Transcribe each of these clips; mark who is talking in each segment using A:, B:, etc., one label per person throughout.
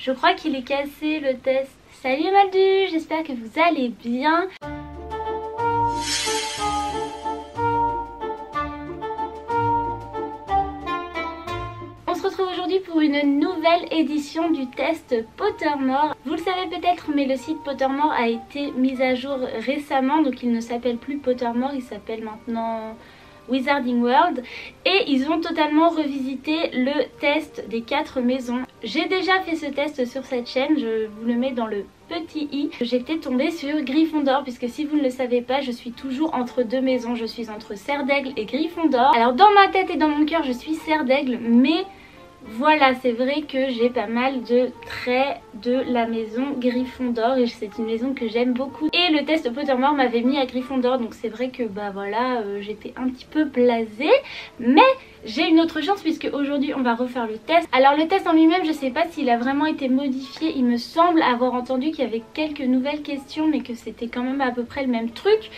A: Je crois qu'il est cassé le test. Salut Maldu, j'espère que vous allez bien. On se retrouve aujourd'hui pour une nouvelle édition du test Pottermore. Vous le savez peut-être, mais le site Pottermore a été mis à jour récemment, donc il ne s'appelle plus Pottermore, il s'appelle maintenant Wizarding World, et ils ont totalement revisité le test des 4 maisons. J'ai déjà fait ce test sur cette chaîne, je vous le mets dans le petit i. J'étais tombée sur Gryffondor, puisque si vous ne le savez pas, je suis toujours entre 2 maisons, je suis entre Serre d'Aigle et Gryffondor. Alors dans ma tête et dans mon cœur je suis Serre d'Aigle, mais voilà, c'est vrai que j'ai pas mal de traits de la maison Gryffondor et c'est une maison que j'aime beaucoup. Et le test Pottermore m'avait mis à Gryffondor, donc c'est vrai que bah voilà, j'étais un petit peu blasée. Mais j'ai une autre chance puisque aujourd'hui on va refaire le test. Alors le test en lui-même, je sais pas s'il a vraiment été modifié. Il me semble avoir entendu qu'il y avait quelques nouvelles questions mais que c'était quand même à peu près le même truc.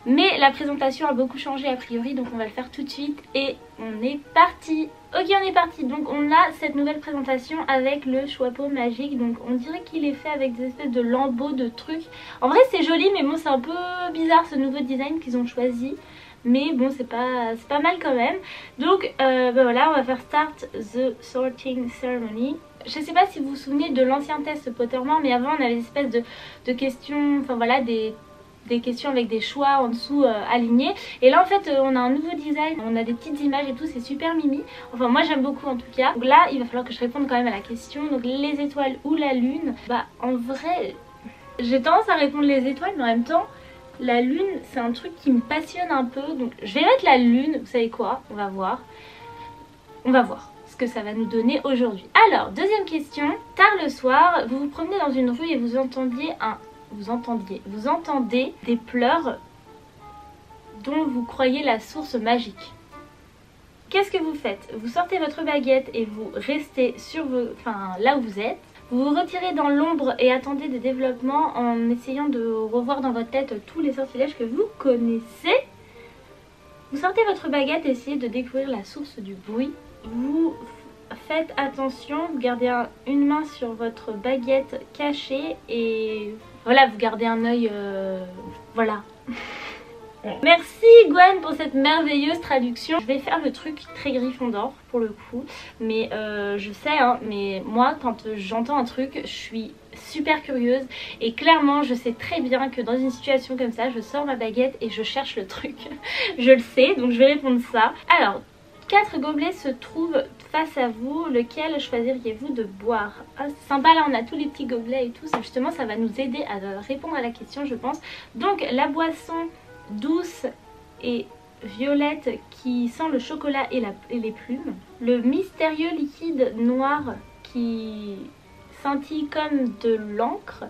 A: Mais la présentation a beaucoup changé a priori, donc on va le faire tout de suite et on est parti. Ok, on est parti. Donc on a cette nouvelle présentation avec le chapeau magique. Donc on dirait qu'il est fait avec des espèces de lambeaux de trucs. En vrai c'est joli, mais bon c'est un peu bizarre ce nouveau design qu'ils ont choisi. Mais bon c'est pas mal quand même. Donc bah voilà, on va faire Start the Sorting Ceremony. Je sais pas si vous vous souvenez de l'ancien test Pottermore, mais avant on avait des espèces de questions, enfin voilà, des questions avec des choix en dessous alignés. Et là en fait on a un nouveau design, on a des petites images et tout, c'est super mimi. Enfin moi j'aime beaucoup en tout cas. Donc là il va falloir que je réponde quand même à la question. Donc les étoiles ou la lune. Bah en vrai j'ai tendance à répondre les étoiles, mais en même temps la lune c'est un truc qui me passionne un peu. Donc je vais mettre la lune, vous savez quoi, on va voir. On va voir ce que ça va nous donner aujourd'hui. Alors deuxième question, tard le soir, vous vous promenez dans une rue et vous entendez des pleurs dont vous croyez la source magique. Qu'est-ce que vous faites? Vous sortez votre baguette et vous restez sur là où vous êtes. Vous vous retirez dans l'ombre et attendez des développements en essayant de revoir dans votre tête tous les sortilèges que vous connaissez. Vous sortez votre baguette et essayez de découvrir la source du bruit. Vous faites attention, vous gardez une main sur votre baguette cachée et voilà, vous gardez un œil, voilà. Merci Gwen pour cette merveilleuse traduction. Je vais faire le truc très Gryffondor pour le coup, mais je sais hein, mais moi quand j'entends un truc, je suis super curieuse et clairement je sais très bien que dans une situation comme ça, je sors ma baguette et je cherche le truc. Je le sais, donc je vais répondre ça. Alors 4 gobelets se trouvent face à vous, lequel choisiriez-vous de boire? Ah, c'est sympa, là on a tous les petits gobelets et tout, justement ça va nous aider à répondre à la question je pense. Donc la boisson douce et violette qui sent le chocolat et les plumes. Le mystérieux liquide noir qui scintille comme de l'encre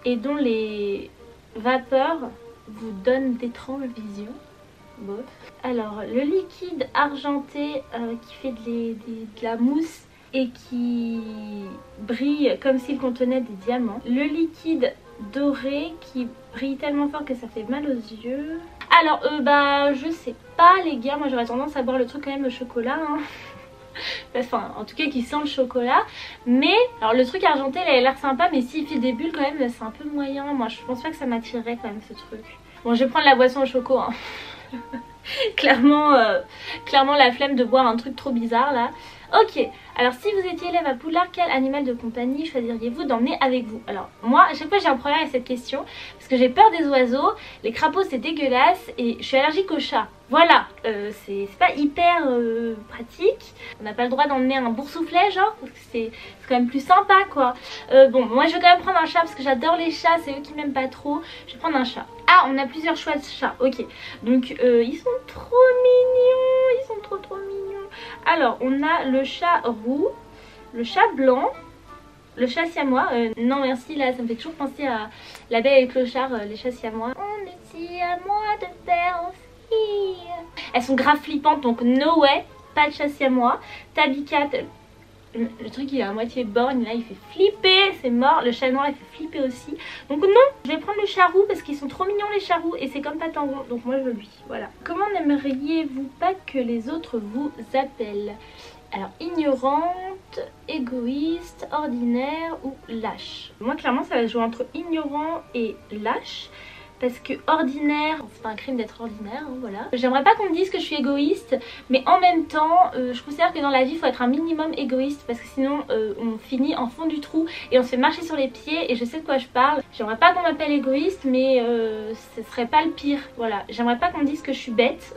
A: et dont les vapeurs vous donnent d'étranges visions. Bof. Alors le liquide argenté qui fait de la mousse et qui brille comme s'il contenait des diamants. Le liquide doré qui brille tellement fort que ça fait mal aux yeux. Alors bah je sais pas les gars, moi j'aurais tendance à boire le truc quand même au chocolat hein. Enfin en tout cas qui sent le chocolat. Mais alors le truc argenté il a l'air sympa, mais s'il fait des bulles quand même c'est un peu moyen. Moi je pense pas que ça m'attirerait quand même ce truc. Bon je vais prendre la boisson au choco hein. clairement la flemme de boire un truc trop bizarre là. Ok, alors si vous étiez élève à Poudlard, quel animal de compagnie choisiriez-vous d'emmener avec vous? Alors moi à chaque fois j'ai un problème avec cette question parce que j'ai peur des oiseaux, les crapauds c'est dégueulasse et je suis allergique aux chats. Voilà, c'est pas hyper pratique. On n'a pas le droit d'emmener un boursouflet genre, parce que c'est quand même plus sympa quoi. Bon, moi je vais quand même prendre un chat parce que j'adore les chats, c'est eux qui m'aiment pas trop. Je vais prendre un chat. Ah, on a plusieurs choix de chats, ok. Donc ils sont trop mignons, ils sont trop mignons. Alors on a le chat roux, le chat blanc, le chat siamois. Non merci, là ça me fait toujours penser à La Belle et le Clochard, les chats siamois. On est siamois de père en fille. Elles sont grave flippantes donc no way, pas de chat siamois. Tabicat, le truc il est à moitié borgne, là il fait flipper, c'est mort. Le chat noir il fait flipper aussi. Donc non, je vais prendre le chat roux parce qu'ils sont trop mignons les chats roux et c'est comme Patangon, donc moi je veux lui, voilà. Comment n'aimeriez-vous pas que les autres vous appellent? Alors, ignorante, égoïste, ordinaire ou lâche. Moi, clairement, ça va se jouer entre ignorant et lâche. Parce que ordinaire, c'est pas un crime d'être ordinaire, hein, voilà. J'aimerais pas qu'on me dise que je suis égoïste, mais en même temps, je considère que dans la vie, il faut être un minimum égoïste parce que sinon, on finit en fond du trou et on se fait marcher sur les pieds et je sais de quoi je parle. J'aimerais pas qu'on m'appelle égoïste, mais ce serait pas le pire, voilà. J'aimerais pas qu'on me dise que je suis bête,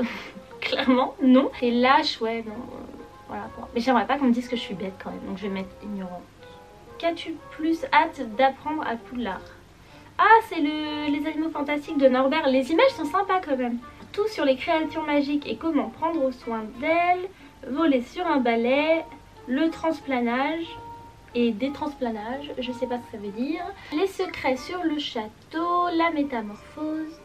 A: clairement, non. Et lâche, ouais, non, voilà. Bon. Mais j'aimerais pas qu'on me dise que je suis bête quand même, donc je vais mettre ignorante. Qu'as-tu plus hâte d'apprendre à Poudlard? Ah, c'est les animaux fantastiques de Norbert. Les images sont sympas quand même. Tout sur les créatures magiques et comment prendre soin d'elles. Voler sur un balai. Le transplanage et détransplanages. Je sais pas ce que ça veut dire. Les secrets sur le château. La métamorphose.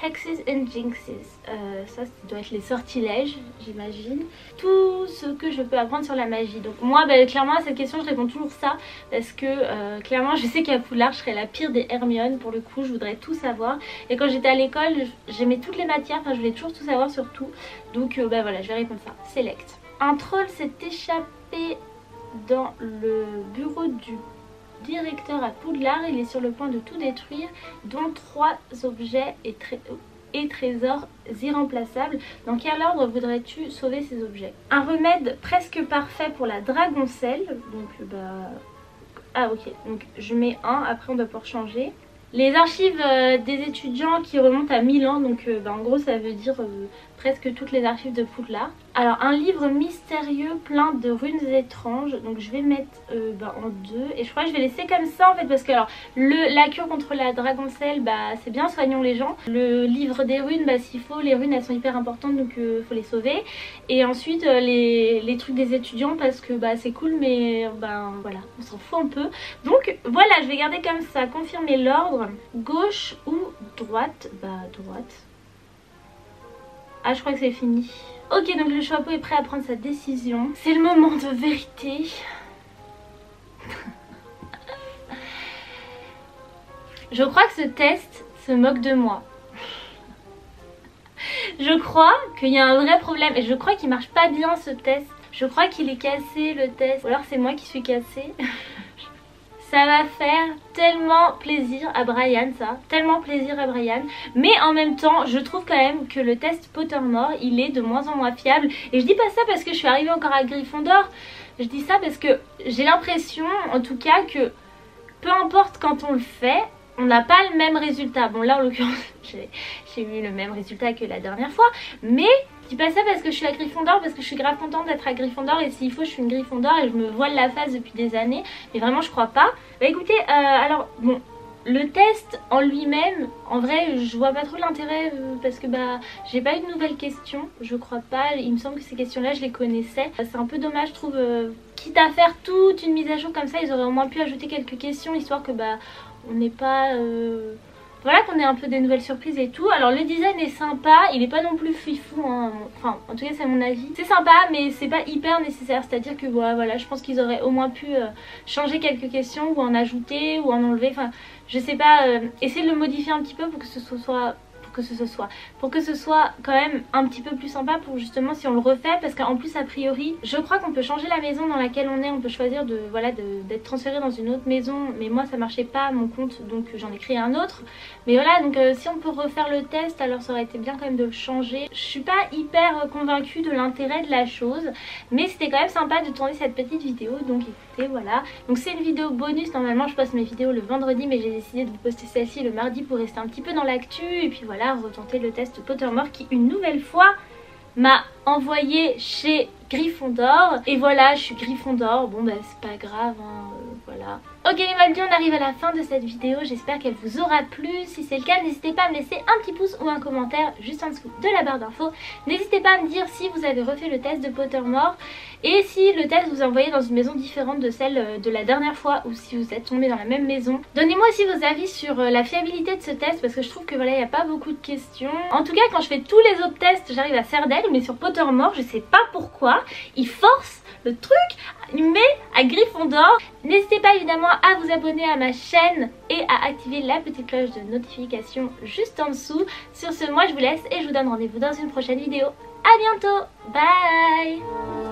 A: Hexes and Jinxes, ça doit être les sortilèges, j'imagine. Tout ce que je peux apprendre sur la magie. Donc moi, clairement à cette question, je réponds toujours ça. Parce que clairement, je sais qu'à Poudlard, je serais la pire des Hermione. Pour le coup, je voudrais tout savoir. Et quand j'étais à l'école, j'aimais toutes les matières. Enfin, je voulais toujours tout savoir sur tout. Donc voilà, je vais répondre ça. Select. Un troll s'est échappé dans le bureau du directeur à Poudlard, il est sur le point de tout détruire, dont 3 objets et trésors irremplaçables. Dans quel ordre voudrais-tu sauver ces objets? Un remède presque parfait pour la dragoncelle. Donc ah ok, donc je mets 1, après on doit pouvoir changer. Les archives des étudiants qui remontent à 1000 ans, donc en gros ça veut dire presque toutes les archives de Poudlard. Alors un livre mystérieux plein de runes étranges, donc je vais mettre en 2 et je crois que je vais laisser comme ça en fait parce que alors la cure contre la dragoncelle c'est bien, soignons les gens. Le livre des runes, s'il faut, les runes elles sont hyper importantes donc faut les sauver. Et ensuite les trucs des étudiants parce que c'est cool mais voilà, on s'en fout un peu. Donc voilà, je vais garder comme ça, confirmer l'ordre. Gauche ou droite? Droite. Ah, je crois que c'est fini. Ok, donc le chapeau est prêt à prendre sa décision. C'est le moment de vérité. Je crois que ce test se moque de moi. Je crois qu'il y a un vrai problème et je crois qu'il marche pas bien ce test. Je crois qu'il est cassé le test. Ou alors c'est moi qui suis cassée. Ça va faire tellement plaisir à Brian, ça. Tellement plaisir à Brian. Mais en même temps, je trouve quand même que le test Pottermore, il est de moins en moins fiable. Et je dis pas ça parce que je suis arrivée encore à Gryffondor. Je dis ça parce que j'ai l'impression, en tout cas, que peu importe quand on le fait, on n'a pas le même résultat. Bon là en l'occurrence j'ai eu le même résultat que la dernière fois. Mais je dis pas ça parce que je suis à Gryffondor, parce que je suis grave contente d'être à Gryffondor. Et s'il faut je suis une Gryffondor et je me voile la face depuis des années. Mais vraiment je crois pas. Écoutez, alors bon, le test en lui-même, en vrai je vois pas trop l'intérêt parce que j'ai pas eu de nouvelles questions. Je crois pas, il me semble que ces questions là je les connaissais. C'est un peu dommage je trouve, quitte à faire toute une mise à jour comme ça, ils auraient au moins pu ajouter quelques questions histoire que on n'est pas... Voilà, qu'on ait un peu des nouvelles surprises et tout. Alors le design est sympa, il est pas non plus fifou, hein. Enfin en tout cas c'est mon avis. C'est sympa mais c'est pas hyper nécessaire, c'est à dire que voilà, je pense qu'ils auraient au moins pu changer quelques questions ou en ajouter ou en enlever. Enfin je sais pas, essayer de le modifier un petit peu pour que ce soit quand même un petit peu plus sympa pour justement si on le refait, parce qu'en plus a priori je crois qu'on peut changer la maison dans laquelle on est, on peut choisir d'être transféré dans une autre maison, mais moi ça marchait pas à mon compte donc j'en ai créé un autre. Mais voilà, donc si on peut refaire le test alors ça aurait été bien quand même de le changer. Je suis pas hyper convaincue de l'intérêt de la chose, mais c'était quand même sympa de tourner cette petite vidéo, donc écoutez voilà. Donc c'est une vidéo bonus, normalement je poste mes vidéos le vendredi mais j'ai décidé de vous poster celle-ci le mardi pour rester un petit peu dans l'actu et puis voilà, retenter le test Pottermore qui une nouvelle fois m'a envoyé chez Gryffondor. Et voilà, je suis Gryffondor, bon c'est pas grave hein, voilà. Ok les Maldives, on arrive à la fin de cette vidéo, j'espère qu'elle vous aura plu. Si c'est le cas, n'hésitez pas à me laisser un petit pouce ou un commentaire juste en dessous de la barre d'infos. N'hésitez pas à me dire si vous avez refait le test de Pottermore et si le test vous a envoyé dans une maison différente de celle de la dernière fois ou si vous êtes tombé dans la même maison. Donnez-moi aussi vos avis sur la fiabilité de ce test parce que je trouve que voilà, il n'y a pas beaucoup de questions. En tout cas, quand je fais tous les autres tests, j'arrive à Cerdaigle, mais sur Pottermore, je sais pas pourquoi, il force le truc, il met à Gryffondor. N'hésitez pas évidemment à vous abonner à ma chaîne et à activer la petite cloche de notification juste en dessous. Sur ce, moi je vous laisse et je vous donne rendez-vous dans une prochaine vidéo. A bientôt, bye.